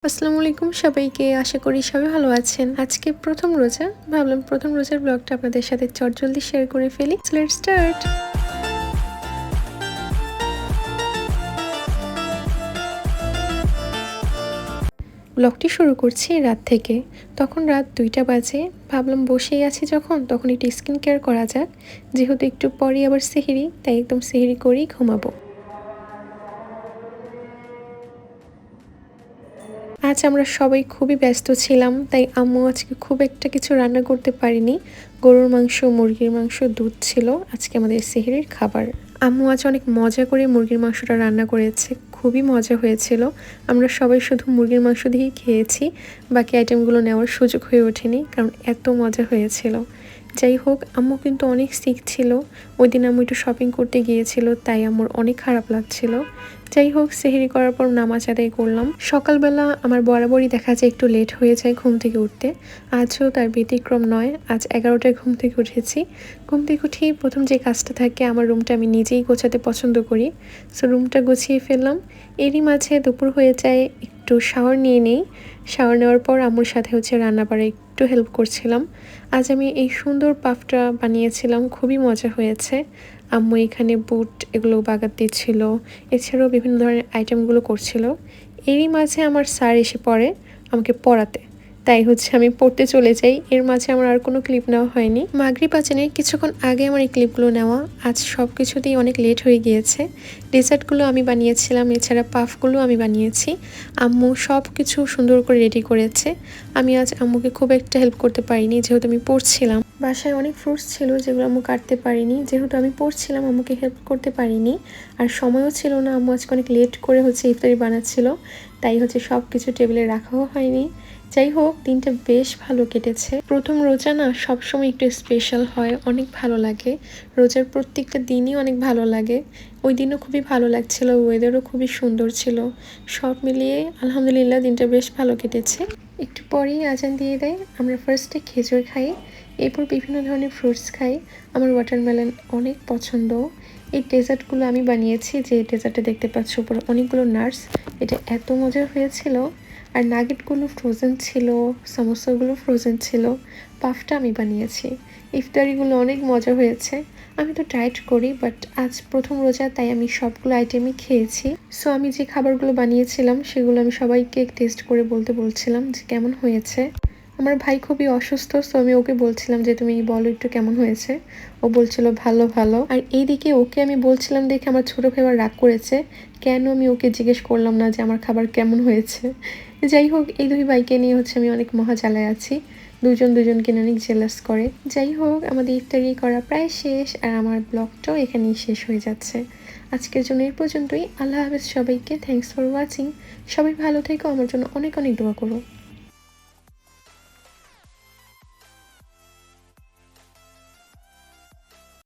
আসসালামু আলাইকুম সবাইকে। আশা করি সবাই ভালো আছেন। আজকে প্রথম রোজা, ভাবলাম প্রথম রোজার ব্লগটা আপনাদের সাথে চটজলদি শেয়ার করে ফেলি। Let's start. ব্লগটি শুরু করছি রাত থেকে। তখন রাত 2টা বাজে। ভাবলাম বসেই আছি যখন, তখন একটু স্কিন কেয়ার করা যাক। যেহেতু একটু পরেই আবার সেহরি, তাই একদম সেহরি করেই ঘুমাবো। আজ আমরা সবাই খুবই ব্যস্ত ছিলাম, তাই আম্মু আজকে খুব একটা কিছু রান্না করতে পারিনি। গরুর মাংস, মুরগির মাংস, দুধ ছিল আজকে আমাদের সেহরির খাবার। আম্মু আজ অনেক মজা করে মুরগির মাংসটা রান্না করেছে, খুবই মজা হয়েছিল। আমরা সবাই শুধু মুরগির মাংস দিয়েই খেয়েছি, বাকি আইটেমগুলো নেওয়ার সুযোগ হয়ে ওঠেনি, কারণ এত মজা হয়েছিল। যাই হোক, আম্মু কিন্তু অনেক সিক ছিল। ওই দিন আম্মু একটু শপিং করতে গিয়েছিল, তাই আম্মুর অনেক খারাপ লাগছিল। যাই হোক, সেহরি করার পর নামাজ আদায় করলাম। সকালবেলা আমার বরাবরই দেখা যায় একটু লেট হয়ে যায় ঘুম থেকে উঠতে। আজও তার ব্যতিক্রম নয়। আজ 11টায় ঘুম থেকে উঠেছি। ঘুম থেকে উঠেই প্রথম যে কাজটা থাকে, আমার রুমটা আমি নিজেই গোছাতে পছন্দ করি। সো রুমটা গুছিয়ে ফেললাম। এরই মাঝে দুপুর হয়ে যায়, একটু শাওয়ার নিয়ে নেই। শাওয়ার নেওয়ার পর আম্মুর সাথে রান্নাবাড়া একটু হেল্প করছিলাম। আজ আমি এই সুন্দর পাফটা বানিয়েছিলাম, খুবই মজা হয়েছে। আম্মু এখানে বুট এগুলো বাগার দিচ্ছিল, এছাড়াও বিভিন্ন ধরনের আইটেমগুলো করছিল। এরই মাঝে আমার স্যার এসে পড়ে আমাকে পড়াতে, তাই আমি পড়তে চলে যাই। এর মাঝে আমার আর কোনো ক্লিপ নেওয়া হয়নি। মাগরিব আজানের কিছুক্ষণ আগে আমার এই ক্লিপগুলো নেওয়া। আজ সব কিছুতেই অনেক লেট হয়ে গিয়েছে। ডেজার্টগুলো আমি বানিয়েছিলাম, এছাড়া পাফগুলো আমি বানিয়েছি। আম্মু সব কিছু সুন্দর করে রেডি করেছে। আমি আজ আম্মুকে খুব একটা হেল্প করতে পারিনি, যেহেতু আমি পড়ছিলাম। বাসায় অনেক ফ্রুটস ছিল যেগুলো আম্মু কাটতে পারিনি, যেহেতু আমি পড়ছিলাম আম্মুকে হেল্প করতে পারিনি। আর সময়ও ছিল না, আম্মু আজকে অনেক লেট করে ইফতারি বানাচ্ছিল, তাই সব কিছু টেবিলে রাখাও হয়নি। যাই হোক, দিনটা বেশ ভালো কেটেছে। প্রথম রোজা না সবসময় একটু স্পেশাল হয়, অনেক ভালো লাগে। রোজার প্রত্যেকটা দিনই অনেক ভালো লাগে। ওই দিনও খুবই ভালো লাগছিল, ওয়েদারও খুবই সুন্দর ছিল। সব মিলিয়ে আলহামদুলিল্লাহ দিনটা বেশ ভালো কেটেছে। একটু পরেই আজান দিয়ে দেয়। আমরা ফার্স্টে খেজুর খাই, এরপর বিভিন্ন ধরনের ফ্রুটস খাই। আমার ওয়াটারমেলন অনেক পছন্দ। এই ডেজার্টগুলো আমি বানিয়েছি, যে ডেজার্টটা দেখতে পাচ্ছ উপরে অনেকগুলো নাটস, এটা এত মজার হয়েছিল। আর নাগেটগুলো ফ্রোজেন ছিল, সমোসাগুলো ফ্রোজেন ছিল। পাফটা আমি বানিয়েছি। ইফতারিগুলো অনেক মজা হয়েছে। আমি তো ডায়েট করি, বাট আজ প্রথম রোজা, তাই আমি সবগুলো আইটেমই খেয়েছি। সো আমি যে খাবারগুলো বানিয়েছিলাম সেগুলো আমি সবাইকে টেস্ট করে বলছিলাম যে কেমন হয়েছে। আমার ভাই খুবই অসুস্থ, সো আমি ওকে বলছিলাম যে তুমি বলো একটু কেমন হয়েছে। ও বলছিল ভালো ভালো। আর এইদিকে ওকে আমি বলছিলাম দেখে আমার ছোটো ভাই আবার রাগ করেছে, কেন আমি ওকে জিজ্ঞেস করলাম না যে আমার খাবার কেমন হয়েছে। যাই হোক, এই দুই ভাইকে নিয়ে আমি অনেক মহাজালায় আছি। দুজনকে নিয়ে অনেক জেলাস করে। যাই হোক, আমাদের ইফতারি করা প্রায় শেষ, আর আমার ব্লগটাও এখানেই শেষ হয়ে যাচ্ছে। আজকের জন্য এই পর্যন্তই। আল্লাহ হাফেজ সবাইকে। Thanks for watching. সবাই ভালো থেকো, আমার জন্য অনেক অনেক দোয়া করো।